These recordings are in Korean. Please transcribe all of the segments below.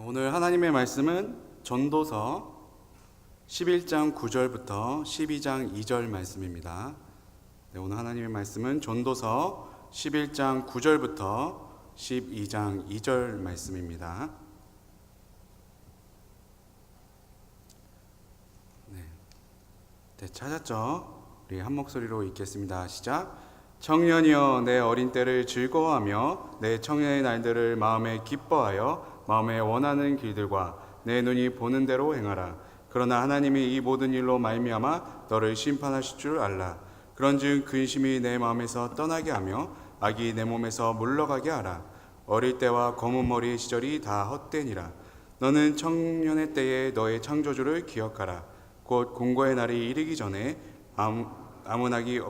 오늘 하나님의 말씀은 전도서 11장 9절부터 12장 2절 말씀입니다. 오늘 하나님의 말씀은 전도서 11장 9절부터 12장 2절 말씀입니다. 네, 찾았죠? 우리 한 목소리로 읽겠습니다. 시작. 청년이여, 내 어린 때를 즐거워하며 내 청년의 날들을 마음에 기뻐하여 마음에 원하는 길들과 내 눈이 보는 대로 행하라. 그러나 하나님이 이 모든 일로 말미암아 너를 심판하실 줄 알라. 그런즉 근심이 내 마음에서 떠나게 하며 악이 내 몸에서 물러가게 하라. 어릴 때와 검은 머리의 시절이 다 헛되니라. 너는 청년의 때에 너의 창조주를 기억하라. 곧 공고의 날이 이르기 전에 아무나기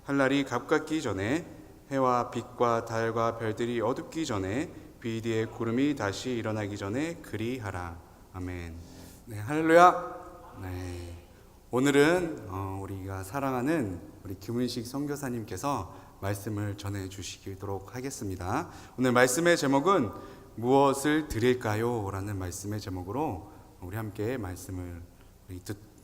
할 날이 가깝기 전에 해와 빛과 달과 별들이 어둡기 전에 비 뒤에 구름이 다시 일어나기 전에 그리하라. 아멘. 네, 할렐루야. 네, 오늘은 우리가 사랑하는 우리 김은식 선교사님께서 말씀을 전해 주시도록 하겠습니다. 오늘 말씀의 제목은 무엇을 드릴까요? 라는 말씀의 제목으로 우리 함께 말씀을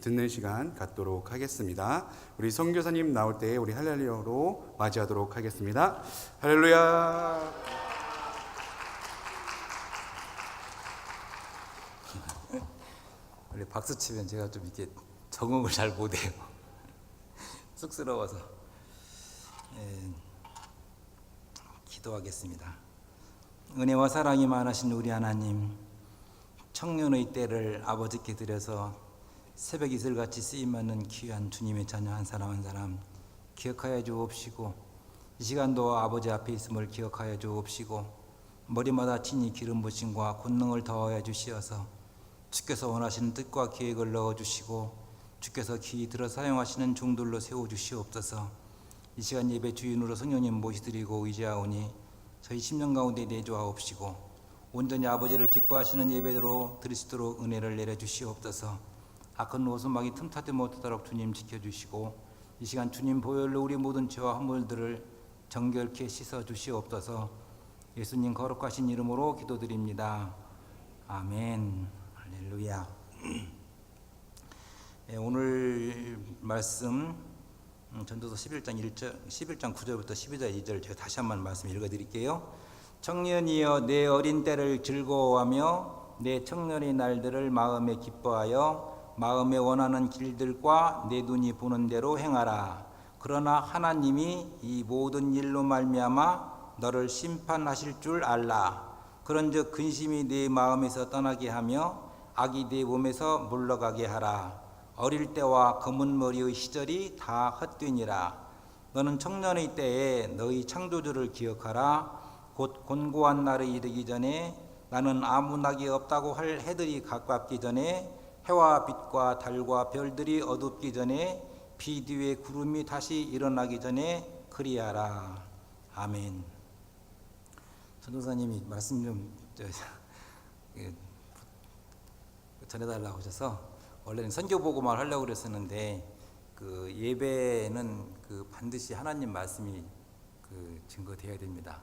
듣는 시간 갖도록 하겠습니다. 우리 선교사님 나올 때 우리 할렐루야로 맞이하도록 하겠습니다. 할렐루야. 원래 박수 치면 제가 좀 이렇게 적응을 잘 못해요. 쑥스러워서. 기도하겠습니다. 은혜와 사랑이 많으신 우리 하나님, 청년의 때를 아버지께 드려서 새벽 이슬같이 쓰임받는 귀한 주님의 자녀 한 사람 한 사람 기억하여 주옵시고, 이 시간도 아버지 앞에 있음을 기억하여 주옵시고, 머리마다 친히 기름 부심과 권능을 더하여 주시어서 주께서 원하시는 뜻과 계획을 넣어주시고 주께서 귀히 들어 사용하시는 종들로 세워주시옵소서. 이 시간 예배 주인으로 성령님 모시드리고 의지하오니 저희 심령 가운데 내주하옵시고 온전히 아버지를 기뻐하시는 예배로 드릴 수 있도록 은혜를 내려주시옵소서. 악한 오순막이 틈타지 못하도록 주님 지켜주시고 이 시간 주님 보혈로 우리 모든 죄와 허물들을 정결케 씻어주시옵소서. 예수님 거룩하신 이름으로 기도드립니다. 아멘. 할렐루야. 오늘 말씀 전도서 11장 9절부터 12절 2절 제가 다시 한번 말씀 읽어드릴게요. 청년이여, 내 어린 때를 즐거워하며 내 청년의 날들을 마음에 기뻐하여 마음에 원하는 길들과 내 눈이 보는 대로 행하라. 그러나 하나님이 이 모든 일로 말미암아 너를 심판하실 줄 알라. 그런즉 근심이 내 마음에서 떠나게 하며 악이 내 몸에서 물러가게 하라. 어릴 때와 검은 머리의 시절이 다 헛되니라. 너는 청년의 때에 너희 창조주를 기억하라. 곧 곤고한 날이 이르기 전에, 나는 아무 낙이 없다고 할 해들이 가깝기 전에, 해와 빛과 달과 별들이 어둡기 전에, 비 뒤에 구름이 다시 일어나기 전에 그리하라. 아멘. 전도사님이 말씀 좀 전해달라고 하셔서 원래는 선교보고만 하려고 그랬었는데 그 예배는 그 반드시 하나님 말씀이 그 증거되어야 됩니다.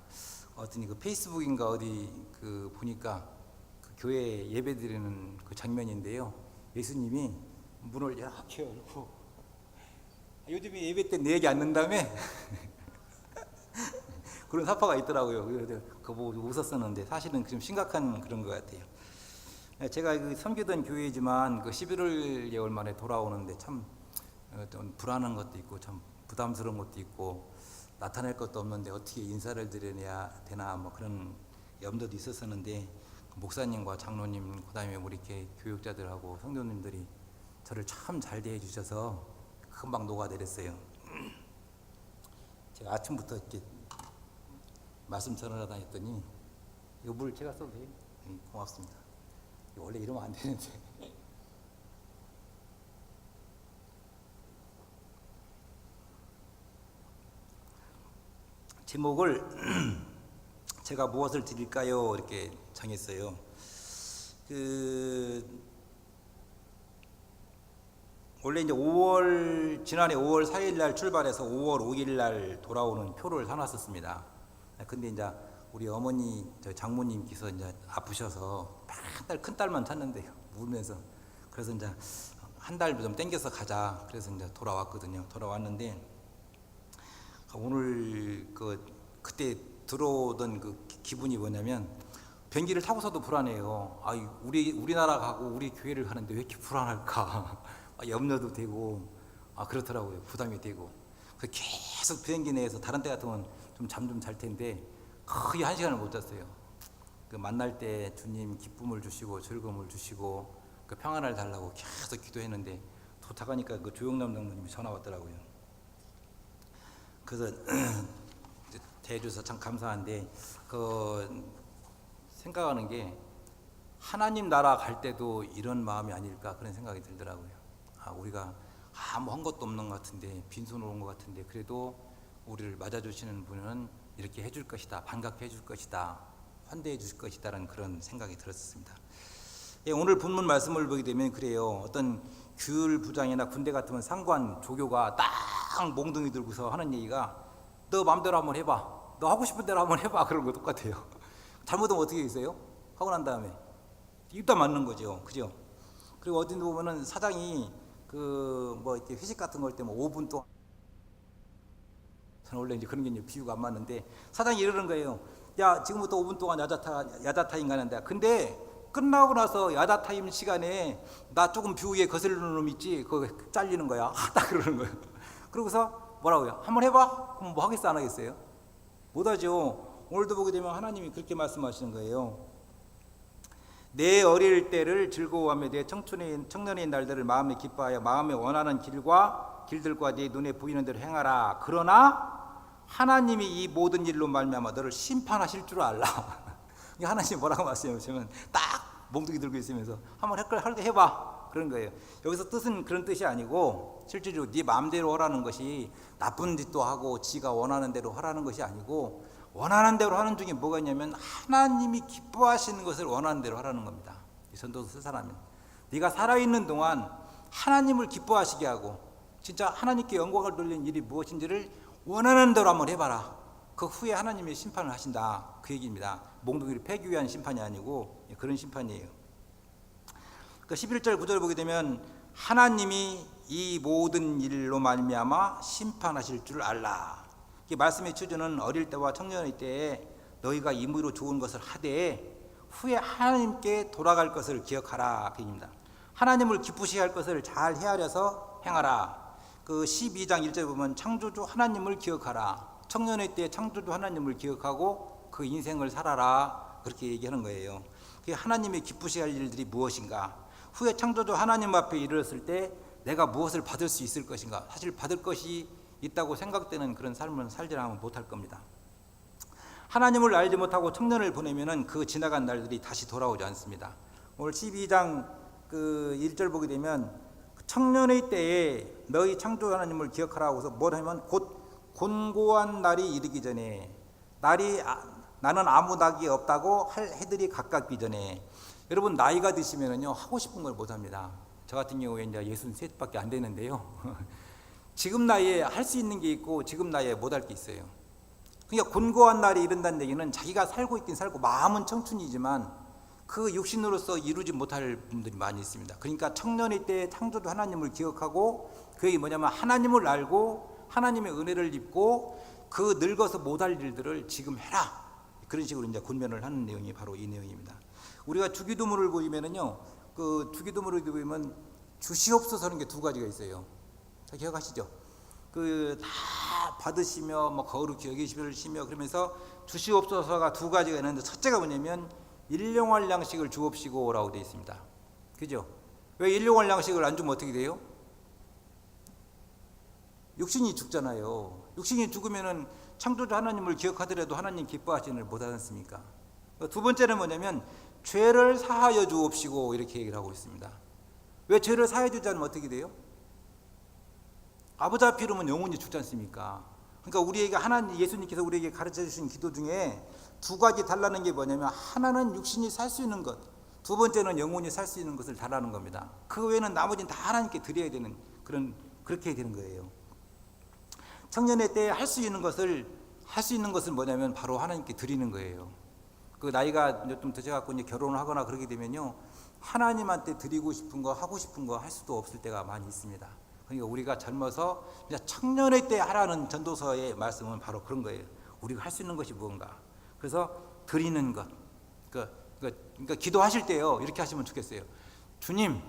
어떤 그 페이스북인가 어디 그 보니까 그 교회 예배드리는 그 장면인데요. 예수님이 문을 이렇게 열고 요즘에 예배 때 내 얘기 안 는다며 그런 사파가 있더라고요. 그래서 그거 보고 웃었었는데 사실은 좀 심각한 그런 것 같아요. 제가 그 섬기던 교회지만 그 11월 예월 만에 돌아오는데 참 불안한 것도 있고 참 부담스러운 것도 있고 나타낼 것도 없는데 어떻게 인사를 드려야 되나 뭐 그런 염려도 있었었는데 목사님과 장로님 그다음에 우리 이렇게 교육자들하고 성도님들이 저를 참 잘 대해 주셔서 금방 녹아내렸어요. 제가 아침부터 이렇게 말씀 전하러 다녔더니 이 물 제가 써도 돼요? 고맙습니다. 원래 이러면 안 되는데. 제목을 제가 무엇을 드릴까요? 이렇게 정했어요. 원래 이제 지난해 5월 4일 날 출발해서 5월 5일 날 돌아오는 표를 사놨었습니다. 근데 이제 우리 어머니 저 장모님께서 이제 아프셔서 맨날 큰 딸만 찾는데요. 울면서. 그래서 이제 한 달 좀 땡겨서 가자. 그래서 이제 돌아왔거든요. 돌아왔는데 오늘 그때 들어오던 그 기분이 뭐냐면 비행기를 타고서도 불안해요. 아, 우리나라 가고 우리 교회를 가는데 왜 이렇게 불안할까? 염려도 되고 그렇더라고요. 부담이 되고. 그래서 계속 비행기 내에서 다른 때 같으면 좀 잠 좀 잘 텐데 거의 1시간을 못 잤어요. 그 만날 때 주님 기쁨을 주시고 즐거움을 주시고 그 평안을 달라고 계속 기도했는데 도착하니까 그 조영남 장로님이 전화 왔더라고요. 그래서 이제 대해줘서 참 감사한데 생각하는 게 하나님 나라 갈 때도 이런 마음이 아닐까 그런 생각이 들더라고요. 우리가 아무 한 것도 없는 것 같은데 빈손으로 온 것 같은데 그래도 우리를 맞아주시는 분은 이렇게 해줄 것이다, 반갑게 해줄 것이다, 환대해 주실 것이다라는 그런 생각이 들었습니다. 예, 오늘 본문 말씀을 보게 되면 그래요. 어떤 규율 부장이나 군대 같으면 상관 조교가 딱 몽둥이 들고서 하는 얘기가 너 마음대로 한번 해봐, 너 하고 싶은 대로 한번 해봐, 그런 거 똑같아요. 잘못하면 어떻게 있어요? 하고 난 다음에 입다 맞는 거죠, 그죠? 그리고 어디 보면은 사장이 이렇게 회식 같은 거 할 때 뭐 5분 동안, 저는 원래 이제 그런 게 이제 비유가 안 맞는데 사장이 이러는 거예요. 야, 지금부터 5분 동안 야자 타임 가는데, 근데 끝나고 나서 야자 타임 시간에 나 조금 뷰에 거슬리는 놈 있지, 그거 잘리는 거야. 딱 그러는 거예요. 그러고서 뭐라고요? 한번 해봐? 그럼 뭐 하겠어, 안 하겠어요? 못하죠. 오늘도 보게 되면 하나님이 그렇게 말씀하시는 거예요. 내 어릴 때를 즐거워하며 내 청년의 날들을 마음에 기뻐하여 마음에 원하는 길들과 네 눈에 보이는 대로 행하라. 그러나 하나님이 이 모든 일로 말미암아 너를 심판하실 줄 알라. 하나님이 뭐라고 말씀하시면 딱 몽둥이 들고 있으면서 한번 해봐, 그런 거예요. 여기서 뜻은 그런 뜻이 아니고 실제로 네 마음대로 하라는 것이 나쁜 짓도 하고 지가 원하는 대로 하라는 것이 아니고, 원하는 대로 하는 중에 뭐가 있냐면 하나님이 기뻐하시는 것을 원하는 대로 하라는 겁니다. 이 전도서 쓸 사람은 네가 살아있는 동안 하나님을 기뻐하시게 하고 진짜 하나님께 영광을 돌리는 일이 무엇인지를 원하는 대로 한번 해봐라. 그 후에 하나님이 심판을 하신다, 그 얘기입니다. 몽둥이를 패기 위한 심판이 아니고 그런 심판이에요. 그 11절 9절 보게 되면 하나님이 이 모든 일로 말미암아 심판하실 줄 알라. 이 말씀의 취지는 어릴 때와 청년의 때에 너희가 임의로 좋은 것을 하되 후에 하나님께 돌아갈 것을 기억하라, 그 얘기입니다. 하나님을 기쁘시게 할 것을 잘 헤아려서 행하라. 그 12장 1절에 보면 창조주 하나님을 기억하라. 청년의 때 창조주 하나님을 기억하고 그 인생을 살아라, 그렇게 얘기하는 거예요. 하나님이 기쁘시게 할 일들이 무엇인가, 후에 창조주 하나님 앞에 이르렀을 때 내가 무엇을 받을 수 있을 것인가, 사실 받을 것이 있다고 생각되는 그런 삶을 살지는 못할 겁니다. 하나님을 알지 못하고 청년을 보내면은 그 지나간 날들이 다시 돌아오지 않습니다. 오늘 12장 1절 보게 되면 청년의 때에 너희 창조 하나님을 기억하라고 해서 뭐냐면 곧 곤고한 날이 이르기 전에, 나는 아무 낙이 없다고 할 해들이 가깝기 전에. 여러분 나이가 드시면은요 하고 싶은 걸 못합니다. 저 같은 경우에 이제 63밖에 안 되는데요. 지금 나이에 할 수 있는 게 있고 지금 나이에 못 할 게 있어요. 그러니까 곤고한 날이 이른다는 얘기는 자기가 살고 있긴 살고 마음은 청춘이지만 그 육신으로서 이루지 못할 분들이 많이 있습니다. 그러니까 청년의 때 창조주 하나님을 기억하고, 그게 뭐냐면 하나님을 알고 하나님의 은혜를 입고 그 늙어서 못할 일들을 지금 해라, 그런 식으로 이제 권면을 하는 내용이 바로 이 내용입니다. 우리가 주기도문을 보면은요, 그 주기도문을 보면 주시옵소서는 게 두 가지가 있어요. 다 기억하시죠? 다 받으시며 거룩히 여기시며 그러면서 주시옵소서가 두 가지가 있는데, 첫째가 뭐냐면 일용할 양식을 주옵시고라고 되어 있습니다. 그죠? 왜 일용할 양식을 안 주면 어떻게 돼요? 육신이 죽잖아요. 육신이 죽으면은 창조주 하나님을 기억하더라도 하나님 기뻐하시는 못 하지 않습니까? 두 번째는 뭐냐면 죄를 사하여 주옵시고, 이렇게 얘기를 하고 있습니다. 왜 죄를 사하여 주지 않으면 어떻게 돼요? 아버지 앞에 이르면 영원히 죽지 않습니까? 그러니까 우리에게 예수님께서 우리에게 가르쳐 주신 기도 중에 두 가지 달라는 게 뭐냐면, 하나는 육신이 살 수 있는 것, 두 번째는 영혼이 살 수 있는 것을 달라는 겁니다. 그 외에는 나머지는 다 하나님께 드려야 되는 그렇게 되는 거예요. 청년의 때 할 수 있는 것을 할 수 있는 것은 뭐냐면 바로 하나님께 드리는 거예요. 그 나이가 이제 좀 드셔갖고 이제 결혼을 하거나 그러게 되면요, 하나님한테 드리고 싶은 거, 하고 싶은 거 할 수도 없을 때가 많이 있습니다. 그러니까 우리가 젊어서 이제 청년의 때 하라는 전도서의 말씀은 바로 그런 거예요. 우리가 할 수 있는 것이 무언가. 그래서 드리는 것. 그러니까 기도하실 때요, 이렇게 하시면 좋겠어요. 주님,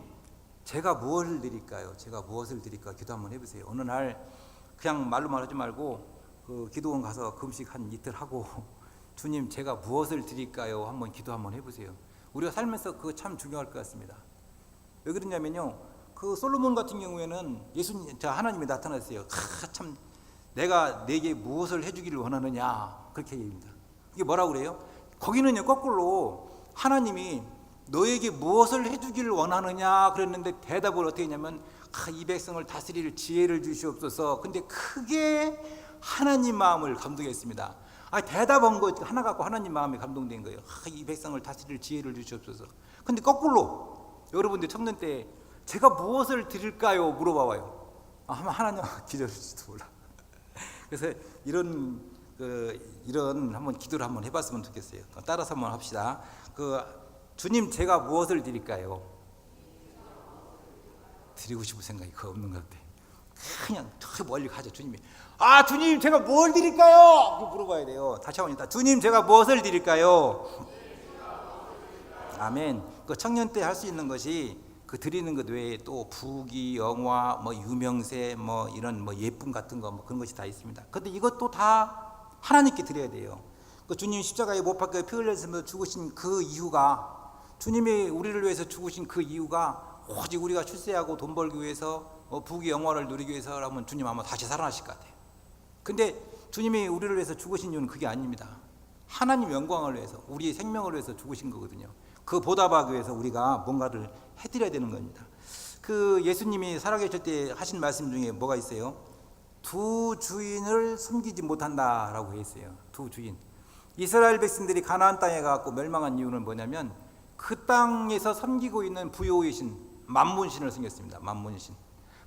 제가 무엇을 드릴까요? 제가 무엇을 드릴까? 기도 한번 해보세요. 어느 날 그냥 말로만 하지 말고 그 기도원 가서 금식 한 이틀 하고 주님, 제가 무엇을 드릴까요? 한번 기도 한번 해보세요. 우리가 살면서 그거 참 중요할 것 같습니다. 왜 그러냐면요, 그 솔로몬 같은 경우에는 하나님이 나타났어요. 참 내가 내게 무엇을 해주기를 원하느냐, 그렇게 얘기합니다. 이게 뭐라고 그래요? 거기는요, 거꾸로 하나님이 너에게 무엇을 해주기를 원하느냐 그랬는데 대답을 어떻게 했냐면, 이 백성을 다스릴 지혜를 주시옵소서. 근데 크게 하나님 마음을 감동했습니다. 대답한 거 하나 갖고 하나님 마음이 감동된 거예요. 이 백성을 다스릴 지혜를 주시옵소서. 근데 거꾸로 여러분들 청년 때 제가 무엇을 드릴까요? 물어봐봐요. 아마 하나님 기절할지도 몰라. 그래서 이런 한번 기도를 한번 해봤으면 좋겠어요. 따라서 한번 합시다. 주님, 제가 무엇을 드릴까요? 드리고 싶은 생각이 거의 없는 것 같아. 그냥 저 멀리 가죠. 주님이 주님, 제가 뭘 드릴까요? 물어봐야 돼요. 다시 한번 일단 주님, 제가 무엇을 드릴까요? 아멘. 그 청년 때 할 수 있는 것이 그 드리는 것 외에 또 부귀, 영화, 뭐 유명세, 뭐 이런 뭐 예쁨 같은 거, 뭐 그런 것이 다 있습니다. 그런데 이것도 다 하나님께 드려야 돼요. 그 주님 십자가에 못 박혀 피 흘려서 죽으신 그 이유가, 주님이 우리를 위해서 죽으신 그 이유가 오직 우리가 출세하고 돈 벌기 위해서, 부귀 영화를 누리기 위해서라면 주님 아마 다시 살아나실 것 같아요. 근데 주님이 우리를 위해서 죽으신 이유는 그게 아닙니다. 하나님 영광을 위해서, 우리의 생명을 위해서 죽으신 거거든요. 그 보답하기 위해서 우리가 뭔가를 해드려야 되는 겁니다. 그 예수님이 살아계실 때 하신 말씀 중에 뭐가 있어요? 두 주인을 섬기지 못한다라고 했어요. 두 주인. 이스라엘 백성들이 가나안 땅에 가고 멸망한 이유는 뭐냐면, 그 땅에서 섬기고 있는 부요의 신 만문신을 섬겼습니다.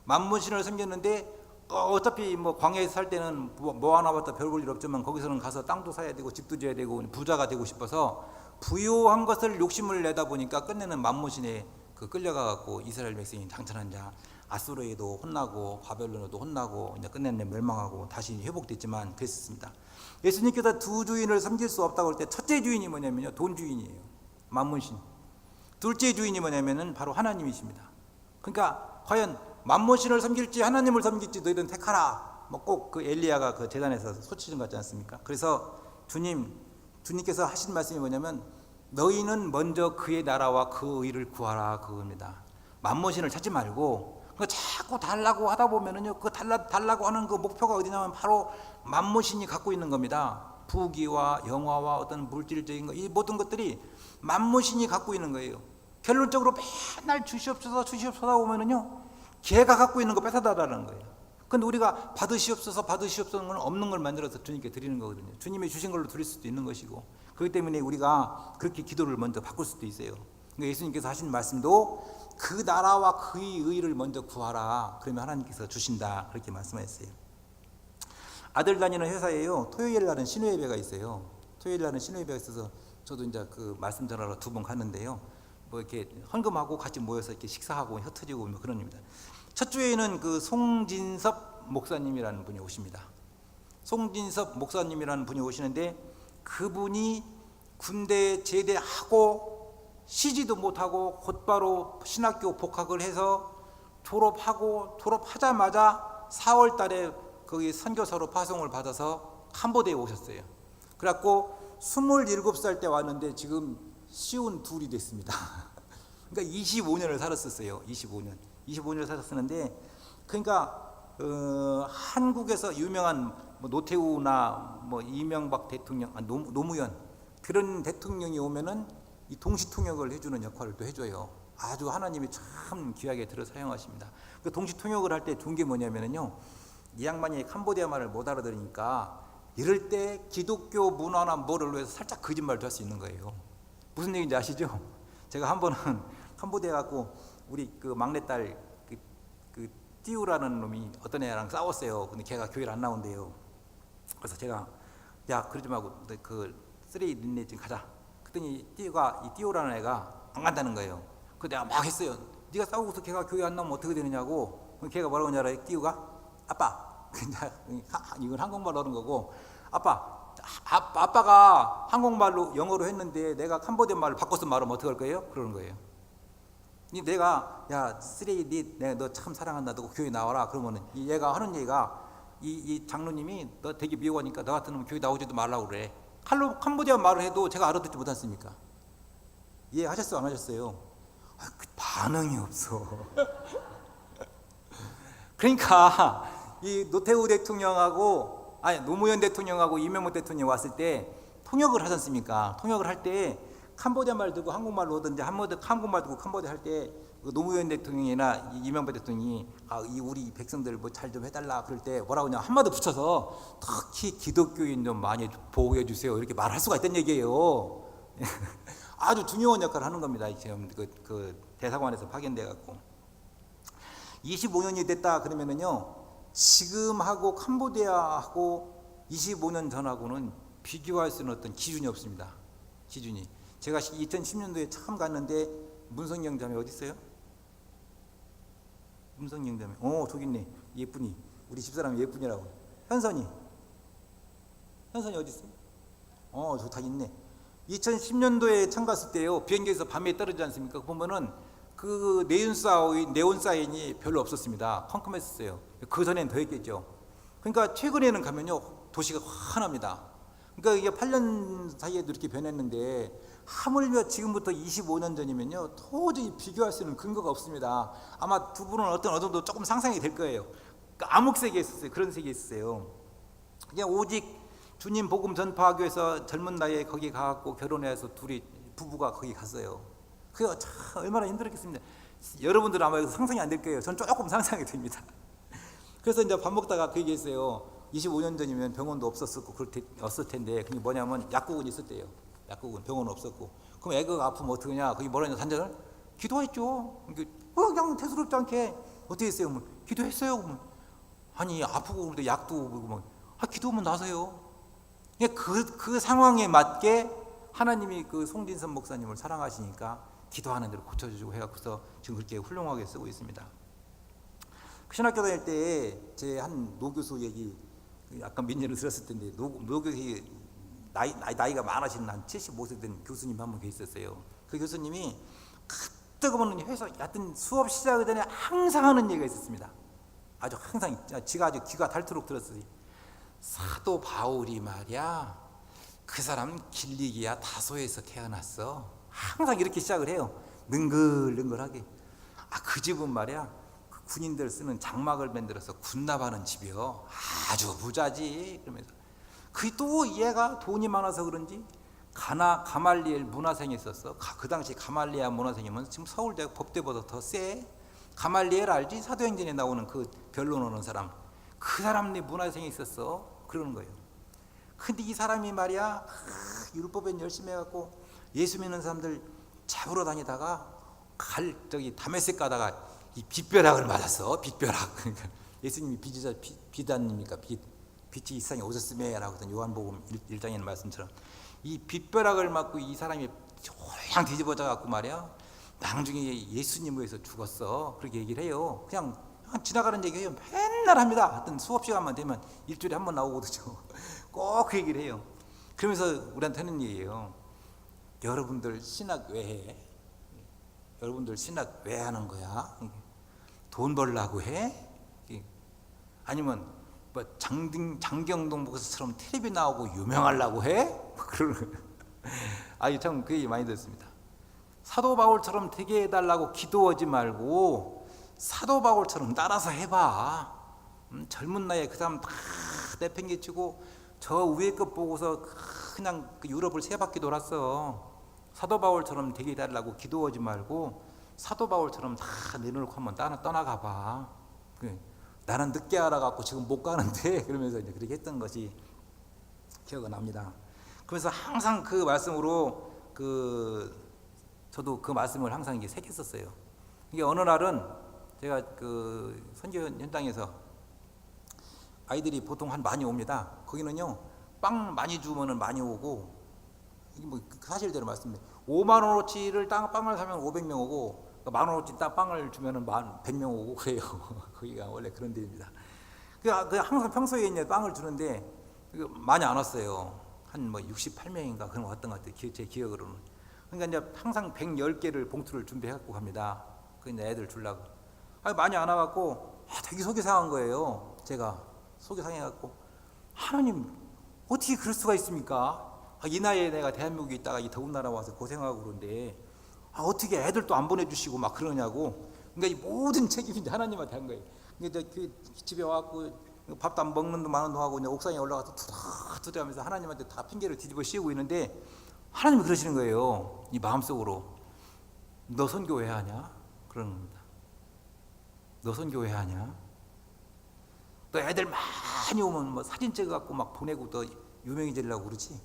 만문신을 섬겼는데 어차피 뭐 광야에서 살 때는 뭐 하나부터 별 볼 일 없지만 거기서는 가서 땅도 사야 되고 집도 지어야 되고 부자가 되고 싶어서 부요한 것을 욕심을 내다 보니까 끝내는 만문신에 끌려가 갖고 이스라엘 백성이 당천한 자 아수르에도 혼나고 바벨론에도 혼나고 이제 끝내는 멸망하고 다시 회복됐지만 그랬습니다. 예수님께서 두 주인을 섬길 수 없다고 할 때 첫째 주인이 뭐냐면요, 돈 주인이에요. 만문신. 둘째 주인이 뭐냐면은 바로 하나님이십니다. 그러니까 과연 만문신을 섬길지 하나님을 섬길지 너희들은 택하라. 뭐 꼭 그 엘리야가 그 제단에서 소치는 것 같지 않습니까? 그래서 주님께서 하신 말씀이 뭐냐면, 너희는 먼저 그의 나라와 그 의를 구하라, 그겁니다. 만문신을 찾지 말고 그 자꾸 달라고 하다 보면은요, 그 달라고 하는 그 목표가 어디냐면 바로 만문신이 갖고 있는 겁니다. 부귀와 영화와 어떤 물질적인 것, 이 모든 것들이 만문신이 갖고 있는 거예요. 결론적으로 맨날 주시옵소서 하다 보면은요, 걔가 갖고 있는 거 뺏어달라는 거예요. 근데 우리가 받으시옵소서는 없는 걸 만들어서 주님께 드리는 거거든요. 주님이 주신 걸로 드릴 수도 있는 것이고, 그렇기 때문에 우리가 그렇게 기도를 먼저 바꿀 수도 있어요. 그러니까 예수님께서 하신 말씀도 그 나라와 그의 의를 먼저 구하라. 그러면 하나님께서 주신다. 그렇게 말씀하셨어요. 아들 다니는 회사에요, 토요일 날은 신우예배가 있어요. 토요일 날은 신우예배가 있어서 저도 이제 그 말씀 전하러 2번 갔는데요. 뭐 이렇게 헌금하고 같이 모여서 이렇게 식사하고 흩어지고 뭐 그럽니다. 첫 주에는 그 송진섭 목사님이라는 분이 오십니다. 송진섭 목사님이라는 분이 오시는데, 그분이 군대 제대하고 쉬지도 못하고 곧바로 신학교 복학을 해서 졸업하자마자 4월 달에 거기 선교사로 파송을 받아서 캄보디아에 오셨어요. 그래갖고 27살 때 왔는데 지금 쉬운 둘이 됐습니다. 그러니까 25년을 살았었어요. 25년을 살았었는데, 그러니까 한국에서 유명한 뭐 노태우나 뭐 이명박 대통령, 노무현 그런 대통령이 오면은 이 동시통역을 해주는 역할을 또 해줘요. 아주 하나님이 참 귀하게 들어 사용하십니다. 그 동시통역을 할 때 좋은 게 뭐냐면은요, 이 양반이 캄보디아 말을 못 알아들으니까 이럴 때 기독교 문화나 뭐를 위해서 살짝 거짓말도 할 수 있는 거예요. 무슨 얘기인지 아시죠? 제가 한 번은 캄보디아 갖고 우리 그 막내딸 그 띠우라는 놈이 어떤 애랑 싸웠어요. 근데 걔가 교회를 안 나온대요. 그래서 제가 야 그러지 말고 그 쓰레기 린네 지금 가자. 그랬더니 이 띠오라는 애가 안 간다는 거예요. 그 내가 막 했어요. 네가 싸우고서 걔가 교회 안 나오면 어떻게 되느냐고. 그럼 걔가 뭐라고 하냐 띠오가 아빠 이건 한국말로 하는 거고 아빠가 한국말로 영어로 했는데 내가 캄보디아 말을 바꿔서 말하면 어떻게 할 거예요? 그러는 거예요. 내가 야 쓰레기 내가 너 참 사랑한다. 너 교회 나와라. 그러면은 얘가 하는 얘기가 이 장로님이 너 되게 미워하니까 너 같은 놈 교회 나오지도 말라고 그래. 캄보디아 말을 해도 제가 알아듣지 못했습니까? 이해하셨어요? 안 하셨어요? 그 반응이 없어. 그러니까 이 노태우 대통령하고 노무현 대통령하고 이명박 대통령 왔을 때 통역을 하지 않습니까? 통역을 할 때 캄보디아 말 듣고 한국말로 오든지 한국말 듣고 캄보디아 할 때 노무현 대통령이나 이명박 대통령이 이 우리 백성들 뭐 잘 좀 해달라 그럴 때 뭐라고 그냥 한마디 붙여서 특히 기독교인 좀 많이 보호해 주세요 이렇게 말할 수가 있다는 얘기예요. 아주 중요한 역할을 하는 겁니다. 지금 그 대사관에서 파견돼 갖고 25년이 됐다 그러면은요 지금하고 캄보디아하고 25년 전하고는 비교할 수 있는 어떤 기준이 없습니다. 기준이. 제가 2010년도에 처음 갔는데 문성영 자매 어디 있어요? 문성영 자매. 저기 있네. 예쁜이. 우리 집사람이 예쁜이라고. 현선이 어디 있어요? 저 다 있네. 2010년도에 처음 갔을 때요. 비행기에서 밤에 떨어지지 않습니까? 보면은 그 네온사인이 별로 없었습니다. 컴컴했었어요. 그 전엔 더 했겠죠. 그러니까 최근에는 가면요 도시가 환합니다. 그러니까 이게 8년 사이에도 이렇게 변했는데 하물며 지금부터 25년 전이면요 도저히 비교할 수 있는 근거가 없습니다. 아마 두 분은 어느 정도 조금 상상이 될 거예요. 그러니까 암흑 세계에 있었어요. 그런 세계에 있었어요. 그냥 오직 주님 복음 전파하기 위해서 젊은 나이에 거기 가갖고 결혼해서 부부가 거기 갔어요. 그게 참 얼마나 힘들었겠습니까? 여러분들은 아마 상상이 안 될 거예요. 전 조금 상상이 됩니다. 그래서 이제 밥 먹다가 그 얘기했어요. 25년 전이면 병원도 없었을 텐데 그게 뭐냐면 약국은 있었대요. 약국은 병원은 없었고 그럼 애가 아프면 어떡하냐? 그게 뭐라냐 산전을 기도했죠. 그냥 대수롭지 않게 어떻게 했어요? 그러면 기도했어요. 그러면 아니 아프고 그런데 약도 그러면 기도하면 나서요. 그 상황에 맞게 하나님이 그 송진선 목사님을 사랑하시니까 기도하는 대로 고쳐주고 해갖고서 지금 그렇게 훌륭하게 쓰고 있습니다. 신학교 다닐 때 제 한 노교수 얘기 아까 민예를 들었을 텐데 노교수 나이가 많으신 한 75세 된 교수님 한 분 계셨어요. 그 교수님이 가뜩 보면 회사 하여튼 수업 시작 전에 항상 하는 얘기가 있었습니다. 아주 항상 지가 아주 귀가 닳도록 들었어요. 사도 바울이 말이야 그 사람 길리기야 다소에서 태어났어. 항상 이렇게 시작을 해요. 능글능글하게. 그 집은 말이야 그 군인들 쓰는 장막을 만들어서 군납하는 집이요. 아주 부자지. 그러면서 또 얘가 돈이 많아서 그런지 가말리엘 문화생이 있었어. 그 당시 가말리엘 문화생이면 지금 서울대 법대보다 더 세. 가말리엘 알지? 사도행전에 나오는 그 변론하는 사람. 그 사람 네 문화생이 있었어. 그러는 거예요. 근데 이 사람이 말이야 율법엔 열심히 해갖고 예수 믿는 사람들 잡으러 다니다가 다메섹 가다가 이 빗벼락을 맞았어. 빗벼락. 그러니까 예수님이 빛 아닙니까? 빛이 이 세상에 오셨음에라고 하던 요한복음 1장에는 말씀처럼 이 빗벼락을 맞고 이 사람이 홀랑 뒤집어져 갖고 말이야 나중에 예수님 위해서 죽었어. 그렇게 얘기를 해요. 그냥 지나가는 얘기예요. 맨날 합니다. 하여튼 수업 시간만 되면 일주일에 한 번 나오거든요. 꼭 그 얘기를 해요. 그러면서 우리한테 하는 얘기예요. 여러분들 신학 왜 해? 여러분들 신학 왜 하는 거야? 돈 벌라고 해? 아니면 뭐 장경동 목사처럼 텔레비 나오고 유명하려고 해? 그러는 참 그 얘기 많이 듣습니다. 사도 바울처럼 되게 해달라고 기도하지 말고 사도 바울처럼 따라서 해봐. 젊은 나이에 그 사람 다 내팽개치고 저 위에 것 보고서 그냥 그 유럽을 3바퀴 돌았어. 사도 바울처럼 되게 해달라고 기도하지 말고 사도 바울처럼 다 내놓고 한번 떠나가 봐. 나는 늦게 알아갖고 지금 못 가는데 그러면서 이제 그렇게 했던 것이 기억이 납니다. 그래서 항상 그 말씀으로 저도 그 말씀을 항상 이게 새겼었어요. 이게 어느 날은 제가 그 선교 현장에서 아이들이 보통 많이 옵니다. 거기는요 빵 많이 주면은 많이 오고, 이게 뭐 사실대로 말씀드려요. 5만 원어치를 빵을 사면 500명 오고, 만 원어치 빵을 주면은 100명 오고 그래요. 거기가 원래 그런 데입니다. 그 항상 평소에 이제 빵을 주는데 많이 안 왔어요. 한 뭐 68명인가 그런 거 왔던 것 같아요. 제 기억으로는. 그러니까 이제 항상 110개를 봉투를 준비해 갖고 갑니다. 그 이제 애들 주려고. 많이 안 와갖고 되게 속이 상한 거예요. 제가 속이 상해갖고, 하나님 어떻게 그럴 수가 있습니까? 이 나이에 내가 대한민국에 있다가 이 더운 나라 와서 고생하고 그런데 어떻게 애들도 안 보내주시고 막 그러냐고. 그러니까 이 모든 책임이 이제 하나님한테 한 거예요. 그러니까 그 집에 와갖고 밥도 안 먹는 놈 하고 이제 옥상에 올라가서 투닥투닥 하면서 하나님한테 다 핑계를 뒤집어 씌우고 있는데, 하나님이 그러시는 거예요. 이 마음속으로. 너 선교 왜 하냐? 그러는 겁니다. 너 선교 왜 하냐? 너 애들 많이 오면 뭐 사진 찍어갖고 막 보내고 너 유명해지려고 그러지?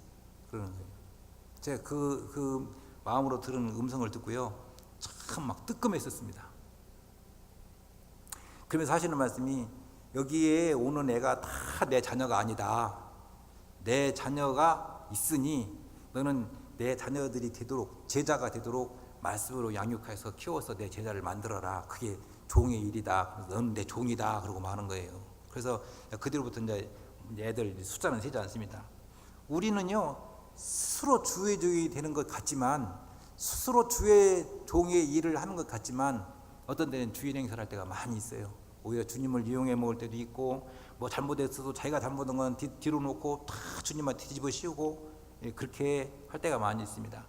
그러는 거예요. 제가 그 마음으로 들은 음성을 듣고요, 참 막 뜨끔했었습니다. 그러면서 하시는 말씀이, 여기에 오는 애가 다 내 자녀가 아니다. 내 자녀가 있으니 너는 내 자녀들이 되도록, 제자가 되도록 말씀으로 양육해서 키워서 내 제자를 만들어라. 그게 종의 일이다. 너는 내 종이다. 그러고 마는 거예요. 그래서 그 뒤로부터 이제 애들 숫자는 세지 않습니다. 우리는요, 스스로 주의 종이 되는 것 같지만, 스스로 주의 종의 일을 하는 것 같지만, 어떤 때는 주인 행사를 할 때가 많이 있어요. 오히려 주님을 이용해 먹을 때도 있고, 뭐 잘못했어도 자기가 잘못한 건 뒤로 놓고 다 주님한테 뒤집어 씌우고, 그렇게 할 때가 많이 있습니다.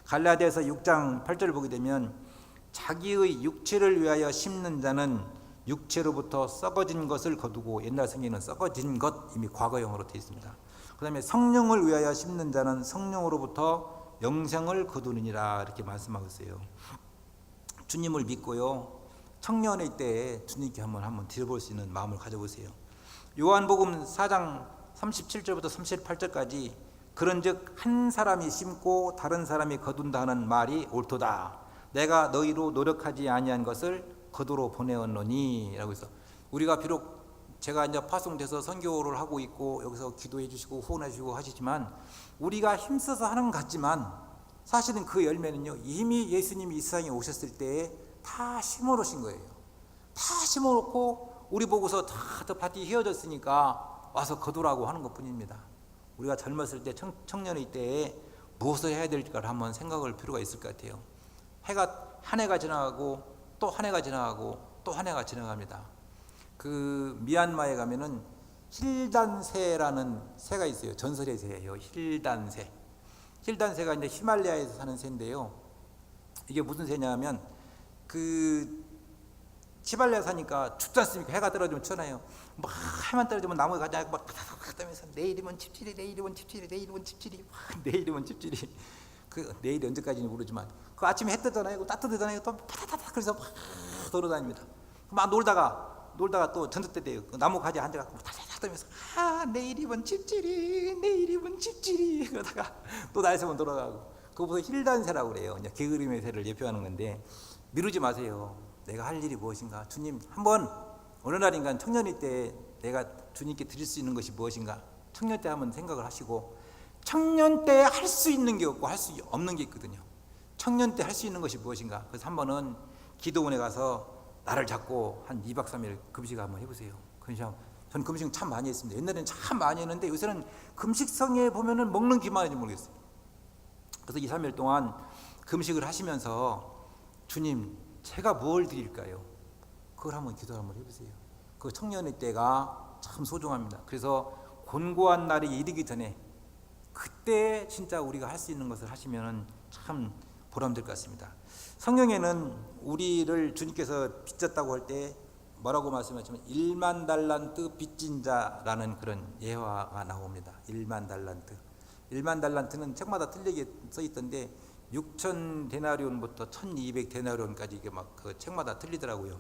갈라디아서 6장 8절을 보게 되면, 자기의 육체를 위하여 심는 자는 육체로부터 썩어진 것을 거두고, 옛날 성경에는 썩어진 것 이미 과거형으로 되어 있습니다. 그 다음에 성령을 위하여 심는 자는 성령으로부터 영생을 거두느니라, 이렇게 말씀하고 있어요. 주님을 믿고요, 청년의 때에 주님께 한번 드려볼 수 있는 마음을 가져보세요. 요한복음 4장 37절부터 38절까지, 그런즉 한 사람이 심고 다른 사람이 거둔다 하는 말이 옳도다. 내가 너희로 노력하지 아니한 것을 거두러 보내었노니, 라고 해서, 우리가 비록 제가 이제 파송돼서 선교를 하고 있고 여기서 기도해 주시고 후원해 주시고 하시지만, 우리가 힘써서 하는 것 같지만 사실은 그 열매는요, 이미 예수님이 이 세상에 오셨을 때에 다 심어놓으신 거예요. 다 심어놓고 우리 보고서 다 밭이 휘어졌으니까 와서 거두라고 하는 것 뿐입니다. 우리가 젊었을 때, 청년의 때에 무엇을 해야 될까를 한번 생각할 필요가 있을 것 같아요. 한 해가 지나가고 또 한 해가 지나가고 또 한 해가 지나갑니다. 그 미얀마에 가면은 힐단새라는 새가 있어요. 전설의 새예요. 힐단새. 힐단새가 이제 히말라야에서 사는 새인데요. 이게 무슨 새냐면, 그 히말라야 사니까 춥지 않습니까? 해가 떨어지면 추나요. 막 해만 떨어지면 나무에 가지 막 하면서 내일이면 칩질이, 내일이면 칩질이, 내일이면 칩질이, 내일이면 칩질이. 그 내일이 언제까지는 모르지만, 그 아침에 해 뜨잖아요. 따뜻하잖아요. 또 파다다다 그래서 막 돌아다닙니다. 막 놀다가 또 저녁 때 돼요. 나무 가지 앉아갖고 다다다 하면서 내일이면 칩질이, 내일이면 칩질이, 그러다가 또 날새면 돌아가고. 그거보다 힐단새라고 그래요. 이제 게으름의 새를 예표하는 건데, 미루지 마세요. 내가 할 일이 무엇인가? 주님, 한번 어느 날인가 청년일 때 내가 주님께 드릴 수 있는 것이 무엇인가? 청년 때 한번 생각을 하시고, 청년 때 할 수 있는 게 없고 할 수 없는 게 있거든요. 청년 때 할 수 있는 것이 무엇인가? 그래서 한 번은 기도원에 가서 나를 잡고 한 2박 3일 금식 한번 해보세요. 전 금식 참 많이 했습니다. 옛날에는 참 많이 했는데 요새는 금식성에 보면은 먹는 기만인지 모르겠어요. 그래서 2, 3일 동안 금식을 하시면서, 주님, 제가 뭘 드릴까요? 그걸 한번 기도 한번 해보세요. 그 청년의 때가 참 소중합니다. 그래서 곤고한 날이 이르기 전에, 그때 진짜 우리가 할 수 있는 것을 하시면 참 보람될 것 같습니다. 성경에는 우리를 주님께서 빚졌다고 할 때 뭐라고 말씀하시면 1만 달란트 빚진 자라는 그런 예화가 나옵니다. 1만 달란트. 1만 달란트는 책마다 틀리게 써 있던데 6천 데나리온부터 1200 데나리온까지 이게 막 그 책마다 틀리더라고요.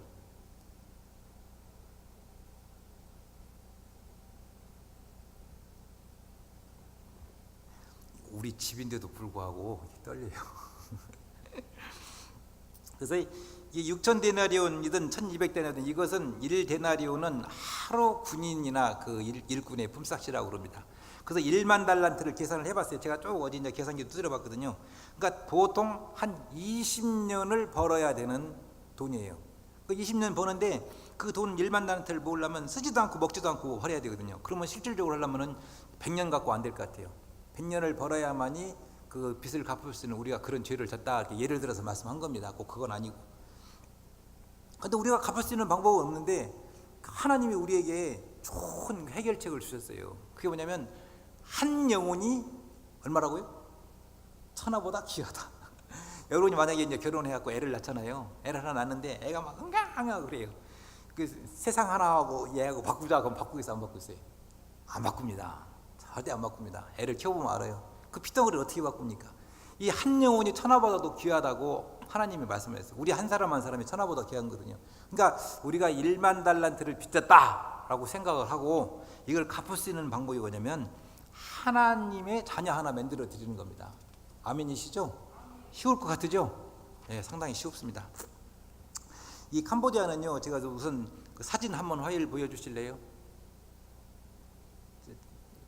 우리 집인데도 불구하고 떨려요. 그래서 이 6천 데나리온이든 1200 데나리온, 이것은 1 데나리온은 하루 군인이나 그 일꾼의 품삯이라고 그럽니다. 그래서 1만 달란트를 계산을 해봤어요. 제가 쭉 어디 이제 계산기 두드려봤거든요. 그러니까 보통 한 20년을 벌어야 되는 돈이에요. 그 20년 버는데 그 돈 1만 달란트를 모으려면 쓰지도 않고 먹지도 않고 벌어야 되거든요. 그러면 실질적으로 하려면은 100년 갖고 안 될 것 같아요. 100년을 벌어야만이 그 빚을 갚을 수 있는, 우리가 그런 죄를 졌다 이렇게 예를 들어서 말씀한 겁니다. 꼭 그건 아니고. 근데 우리가 갚을 수 있는 방법은 없는데 하나님이 우리에게 좋은 해결책을 주셨어요. 그게 뭐냐면 한 영혼이 얼마라고요? 천하보다 귀하다. 여러분이 만약에 이제 결혼해갖고 애를 낳잖아요. 애를 하나 낳는데 애가 막 응가응가 그래요. 그 세상 하나하고 얘하고 바꾸자 그럼 바꾸겠어요? 안 바꾸겠어요? 안 바꿉니다. 절대 안 바꿉니다. 애를 키워보면 알아요. 그 피덩어리를 어떻게 바꿉니까? 이 한 영혼이 천하보다도 귀하다고 하나님이 말씀하셨어요. 우리 한 사람 한 사람이 천하보다 귀한 거거든요. 그러니까 우리가 1만 달란트를 빚졌다라고 생각을 하고 이걸 갚을 수 있는 방법이 뭐냐면 하나님의 자녀 하나 만들어 드리는 겁니다. 아멘이시죠? 쉬울 것 같으죠? 네, 상당히 쉽습니다. 이 캄보디아는요, 제가 우선 그 사진 한번 화일 보여주실래요?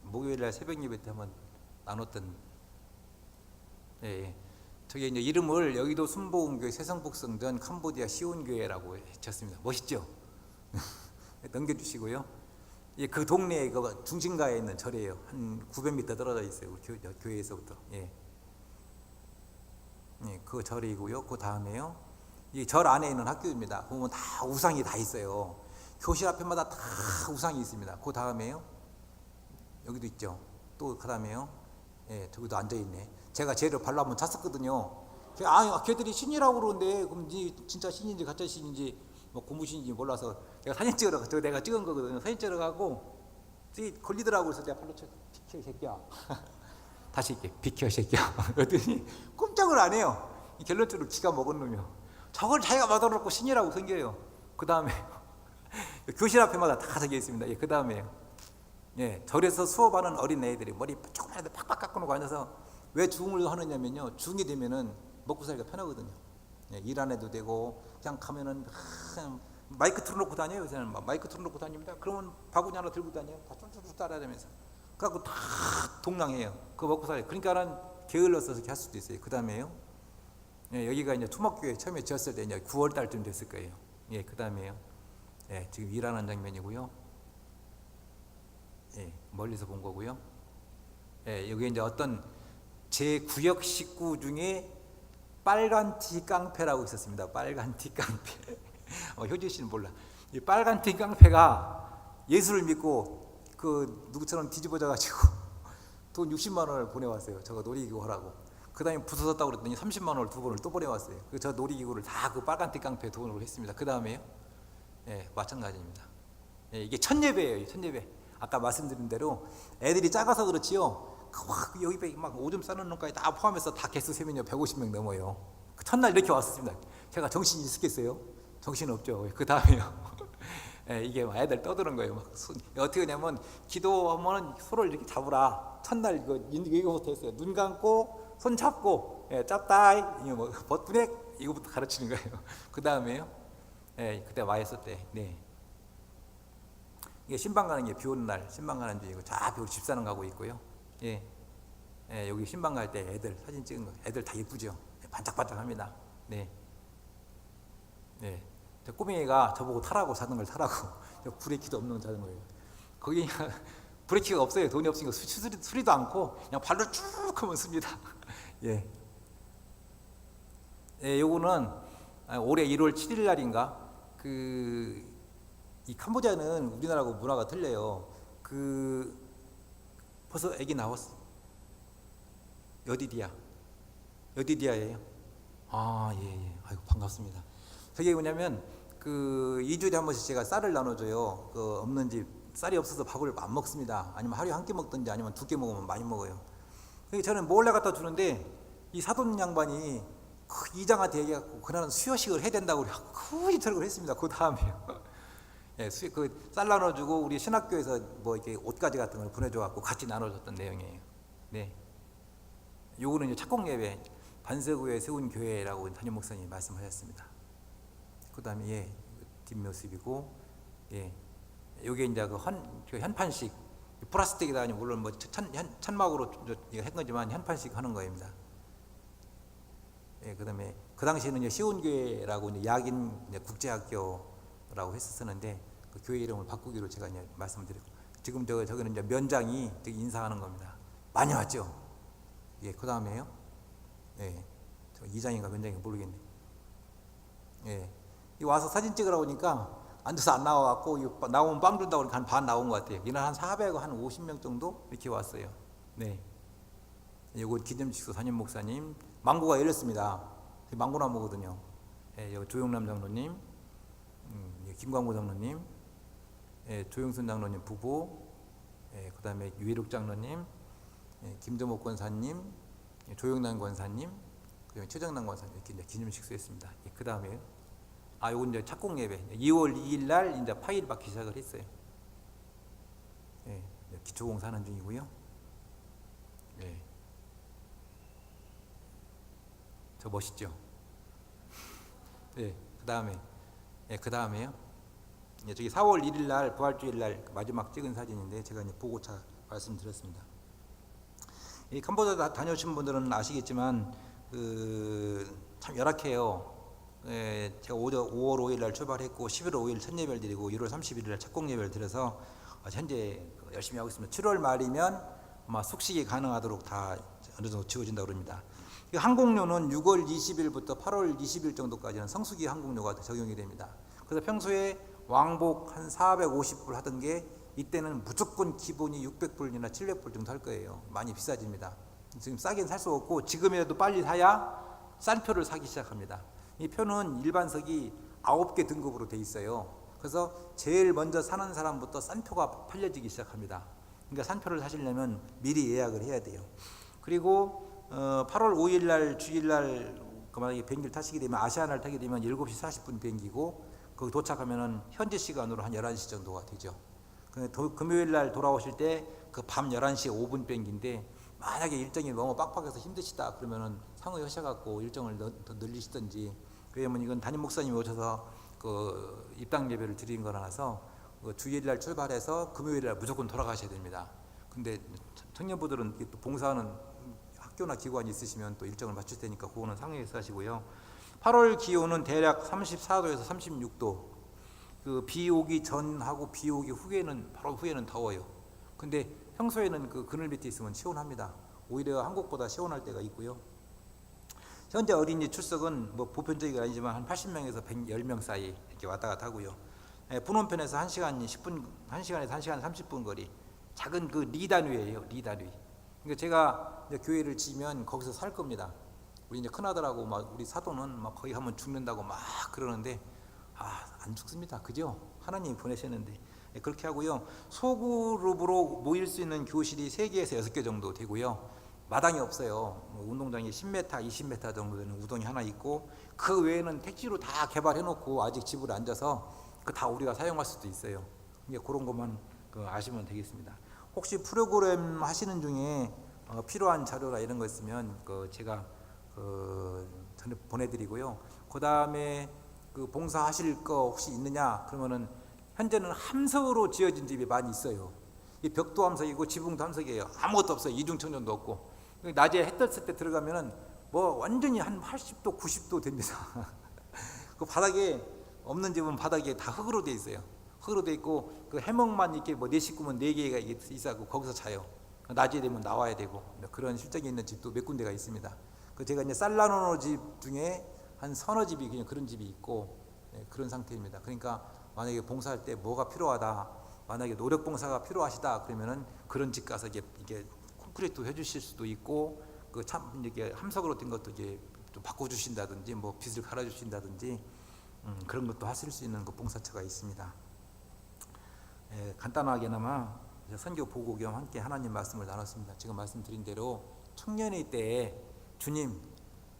목요일날 새벽 예배 때 한번 나눴던, 예, 저게 이제 이름을 여의도 순복음교회 새성복성전 캄보디아 시온교회라고 쳤습니다. 멋있죠? 넘겨주시고요. 예, 그 동네에 그 중심가에 있는 절이에요. 한 900m 떨어져 있어요. 우리 교회에서부터. 예. 예, 그 절이고요. 그 다음에요. 이 절 안에 있는 학교입니다. 보면 다 우상이 다 있어요. 교실 앞에마다 다 우상이 있습니다. 그 다음에요. 여기도 있죠. 또 그 다음에요. 예, 저기도 앉아 있네. 제가 쟤를 발로 한번 찼었거든요. 걔들이 신이라고 그러는데 그럼 니 진짜 신인지 가짜 신인지 뭐 고무신인지 몰라서 내가 사진 찍으러 저 내가 찍은 거거든요. 사진 찍으러 가고 걸리더라고. 그래서 내가 발로 쳐. 비켜 이 새끼야. 다시 이렇게 비켜 이 새끼야. 그랬더니 꼼짝을 안 해요. 결론적으로 기가 먹은 놈이요. 저걸 자기가 받아놓고 신이라고 생겨요. 그 다음에 교실 앞에마다 다 적혀 있습니다. 예, 그 다음에 예, 절에서 수업하는 어린 애들이 머리 조금만 해도 팍팍 깎아놓고 앉아서 왜 중을 하느냐면요, 중이 되면은 먹고 살기가 편하거든요. 예, 일 안 해도 되고 그냥 가면은 그냥 마이크 틀어놓고 다녀요. 요새는 마이크 틀어놓고 다닙니다. 그러면 바구니 하나 들고 다녀요. 다 쫄쫄쫄 따라다니면서. 그래갖고 다 동랑해요. 그거 먹고 살아요. 그러니까는 게을러서 이렇게 할 수도 있어요. 그 다음에요. 예, 여기가 이제 토목교회 처음에 지었을 때 이제 9월 달쯤 됐을 거예요. 예, 그 다음에요. 예, 지금 일하는 장면이고요. 예, 멀리서 본 거고요. 예, 여기 이제 어떤 제 구역 식구 중에 빨간 티 깡패라고 있었습니다. 빨간 티 깡패. 효진 씨는 몰라. 이 빨간 티 깡패가 예수를 믿고 그 누구처럼 뒤집어져 가지고 돈 60만 원을 보내왔어요. 저거 놀이기구 하라고. 그 다음에 부서졌다고 그랬더니 30만 원을 두 번을 또 보내왔어요. 저 놀이기구를 다 그 빨간 티 깡패 돈으로 했습니다. 그 다음에요. 예, 마찬가지입니다. 예, 이게 첫 예배예요. 첫 예배. 아까 말씀드린 대로 애들이 작아서 그렇지요. 여기 막 오줌 싸는 놈까지 다 포함해서 다 개수 세면요 150명 넘어요. 그 첫날 이렇게 왔었습니다. 제가 정신이 있었겠어요? 정신 없죠. 그 다음에요. 예, 이게 막 애들 떠드는 거예요. 막 어떻게 하냐면 기도하면 서로를 이렇게 잡으라. 첫날 이거부터 했어요. 눈 감고 손 잡고, 예, 짭다이 이거 뭐 버튼액 이거부터 가르치는 거예요. 그 다음에요. 예, 그때 와 있었대. 네. 이게 신방 가는 게 비 오는 날 신방 가는 중이고 자 우리 집사람 가고 있고요. 예, 예, 여기 신방 갈 때 애들 사진 찍은 거 애들 다 예쁘죠. 반짝반짝합니다. 네, 네. 저 꼬맹이가 저보고 타라고 자전거를 타라고 저 브레이크도 없는 자전거예요. 거기 브레이크가 없어요. 돈이 없으니까 수리도 않고 그냥 발로 쭉 하면 씁니다. 예, 예, 요거는 올해 1월 7일 날인가 이 캄보디아는 우리나라하고 문화가 틀려요. 벌써 애기 나왔어. 여디디아예요. 아, 예. 아이고 반갑습니다. 저게 뭐냐면 2주일에 한 번씩 제가 쌀을 나눠줘요. 없는 집 쌀이 없어서 밥을 안 먹습니다. 아니면 하루에 한 끼 먹든지 아니면 2끼 먹으면 많이 먹어요. 저는 몰래 갖다 주는데 이 사돈 양반이 이장한테 얘기해갖고 그날은 수여식을 해야 된다고 굳이 저렇게 했습니다. 그 다음에요. 예, 쌀 나눠주고 우리 신학교에서 뭐 이렇게 옷가지 같은 걸 보내줘갖고 같이 나눠줬던 내용이에요. 네. 요거는 이제 착공 예배 반석구에 세운 교회라고 담임 목사님이 말씀하셨습니다. 그 다음에 예, 뒷모습이고 예, 요게 이제 그 현판식 플라스틱이다 아니 물론 뭐 천막으로 한 거지만 현판식 하는 거입니다. 예, 그다음에 그 당시에는 시온교회라고 이제 야긴 국제학교라고 했었는데 그 교회 이름을 바꾸기로 제가 이제 말씀드리고 지금 저기는 이제 면장이 되게 인사하는 겁니다. 많이 왔죠? 예, 그 다음에요. 예, 저 이장인가 면장인가 모르겠네. 예, 이 와서 사진 찍으라고 하니까 앉아서 안 나와갖고 나오면 빵 준다고 그러니까 한 반 나온 것 같아요. 이날 한 400, 한 50명 정도 이렇게 왔어요. 네. 요거 기념식소 산임 목사님 망고가 열렸습니다. 망고나무거든요. 예, 여기 조영남 장로님, 김광구 장로님, 예, 조영순 장로님 부부, 예, 그 다음에 유일욱 장로님, 예, 김도목 권사님, 예, 조영남 권사님, 그다음에 최정남 권사님 이렇게 이제 기념식소했습니다. 예, 그 다음에 요건 이제 착공 예배 2월 2일 날 이제 파일 받기 시작을 했어요. 예, 기초공사 하는 중이고요. 예. 저 멋있죠? 예, 그 다음에요. 예, 저기 4월 1일 날 부활주일 날 마지막 찍은 사진인데 제가 이제 보고차 말씀드렸습니다. 이 캄보디아 다녀오신 분들은 아시겠지만 참 열악해요. 예, 제가 5월 5일 날 출발했고 11월 5일 첫 예배를 드리고 1월 31일 날 착공 예배를 드려서 현재 열심히 하고 있습니다. 7월 말이면 아마 숙식이 가능하도록 다 어느 정도 지어진다고 그럽니다. 항공료는 6월 20일부터 8월 20일 정도까지는 성수기 항공료가 적용이 됩니다. 그래서 평소에 왕복 한 450불 하던 게 이때는 무조건 기본이 600불이나 700불 정도 할 거예요. 많이 비싸집니다. 지금 싸긴 살 수 없고 지금이라도 빨리 사야 싼 표를 사기 시작합니다. 이 표는 일반석이 9개 등급으로 돼 있어요. 그래서 제일 먼저 사는 사람부터 싼 표가 팔려지기 시작합니다. 그러니까 싼 표를 사시려면 미리 예약을 해야 돼요. 그리고 8월 5일 날 주일 날 만약에 비행기를 타시게 되면 아시아나를 타게 되면 7시 40분 비행기고 거기 도착하면은 현지 시간으로 한 11시 정도가 되죠. 금요일 날 돌아오실 때 그 밤 11시 5분 비행기인데 만약에 일정이 너무 빡빡해서 힘드시다 그러면은 상의하셔갖고 일정을 더 늘리시든지 왜냐면 이건 담임 목사님이 오셔서 그 입당 예배를 드리는 거라서 주일 날 출발해서 금요일 날 무조건 돌아가셔야 됩니다. 근데 청년부들은 또 봉사하는 학교나 기관이 있으시면 또 일정을 맞출 테니까 그거는 상의해서 하시고요. 8월 기온은 대략 34도에서 36도. 그 비 오기 전하고 비 오기 후에는 바로 후에는 더워요. 근데 평소에는 그 그늘 밑에 있으면 시원합니다. 오히려 한국보다 시원할 때가 있고요. 현재 어린이 출석은 뭐 보편적이가 아니지만 한 80명에서 110명 사이 이렇게 왔다 갔다 하고요. 분원편에서 1시간에서 1시간 30분 거리. 작은 그 리단위예요. 리단위. 그러니까 제가 이제 교회를 지면 거기서 살 겁니다. 우리 이제 큰아들하고 막 우리 사도는 막 거기 가면 죽는다고 막 그러는데 안 죽습니다. 그죠? 하나님이 보내셨는데 그렇게 하고요. 소그룹으로 모일 수 있는 교실이 3개에서 6개 정도 되고요. 마당이 없어요. 운동장이 10m, 20m 정도 되는 우동이 하나 있고 그 외에는 택지로 다 개발해 놓고 아직 집을 앉아서 그 다 우리가 사용할 수도 있어요. 그런 것만 아시면 되겠습니다. 혹시 프로그램 하시는 중에 필요한 자료나 이런 거 있으면 제가 전에 보내드리고요. 그 다음에 봉사하실 거 혹시 있느냐 그러면은 현재는 함석으로 지어진 집이 많이 있어요. 이 벽도 함석이고 지붕도 함석이에요. 아무것도 없어요. 이중천정도 없고 낮에 해 떴을 때 들어가면은 뭐 완전히 한 80도 90도 됩니다. 그 바닥에 없는 집은 바닥에 다 흙으로 돼 있어요. 흙으로 돼 있고 그 해먹만 이렇게 뭐 4 식구면 4개가 있어고 거기서 자요. 낮에 되면 나와야 되고 그런 실적이 있는 집도 몇 군데가 있습니다. 제가 이제 쌀라노노 집 중에 한 서너 집이 그냥 그런 집이 있고 그런 상태입니다. 그러니까 만약에 봉사할 때 뭐가 필요하다, 만약에 노력 봉사가 필요하시다 그러면은 그런 집 가서 이게 콘크리트 해주실 수도 있고 참 이게 함석으로 된 것도 이게 좀 바꿔주신다든지 뭐 빗을 갈아주신다든지 그런 것도 하실 수 있는 봉사처가 있습니다. 간단하게나마 선교 보고 겸 함께 하나님 말씀을 나눴습니다. 지금 말씀드린 대로 청년의 때에 주님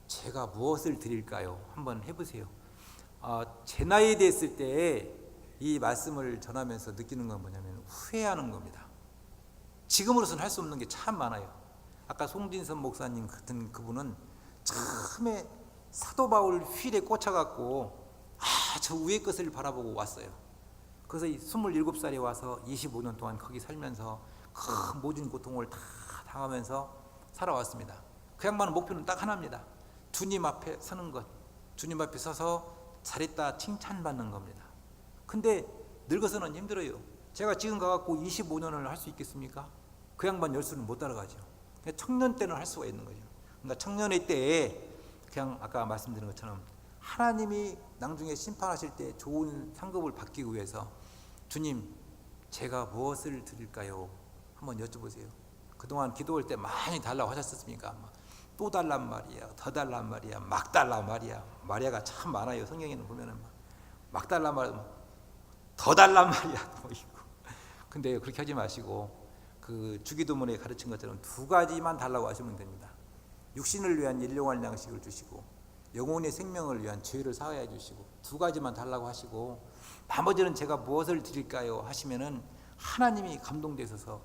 제가 무엇을 드릴까요? 한번 해보세요. 제 나이 됐을 때에 이 말씀을 전하면서 느끼는 건 뭐냐면 후회하는 겁니다. 지금으로서는 할 수 없는 게 참 많아요. 아까 송진선 목사님 같은 그분은 처음에 사도 바울 휠에 꽂혀갖고 저 위의 것을 바라보고 왔어요. 그래서 27살에 와서 25년 동안 거기 살면서 큰 모진 고통을 다 당하면서 살아왔습니다. 그 양반은 목표는 딱 하나입니다. 주님 앞에 서는 것, 주님 앞에 서서 잘했다 칭찬받는 겁니다. 근데 늙어서는 힘들어요. 제가 지금 가갖고 25년을 할 수 있겠습니까? 그 양반 열수는 못 따라가죠. 청년 때는 할 수가 있는 거죠. 그러니까 청년의 때에 그냥 아까 말씀드린 것처럼 하나님이 나중에 심판하실 때 좋은 상급을 받기 위해서 주님 제가 무엇을 드릴까요? 한번 여쭤보세요. 그동안 기도할 때 많이 달라고 하셨습니까? 또 달란 말이야, 더 달란 말이야, 막 달란 말이야. 말이야가 참 많아요. 성경에는 보면은 막 달란 말, 더 달란 말이야. 또 있고. 근데 그렇게 하지 마시고 그 주기도문에 가르친 것처럼 두 가지만 달라고 하시면 됩니다. 육신을 위한 일용할 양식을 주시고 영혼의 생명을 위한 죄를 사하여 주시고 두 가지만 달라고 하시고 나머지는 제가 무엇을 드릴까요? 하시면은 하나님이 감동되셔서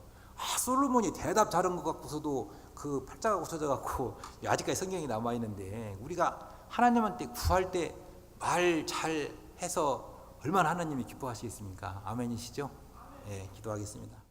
솔로몬이 대답 잘한 것 같고서도 그 팔자가 고쳐져 갖고 아직까지 성경이 남아 있는데 우리가 하나님한테 구할 때 말 잘 해서 얼마나 하나님이 기뻐하시겠습니까? 아멘이시죠? 예, 기도하겠습니다.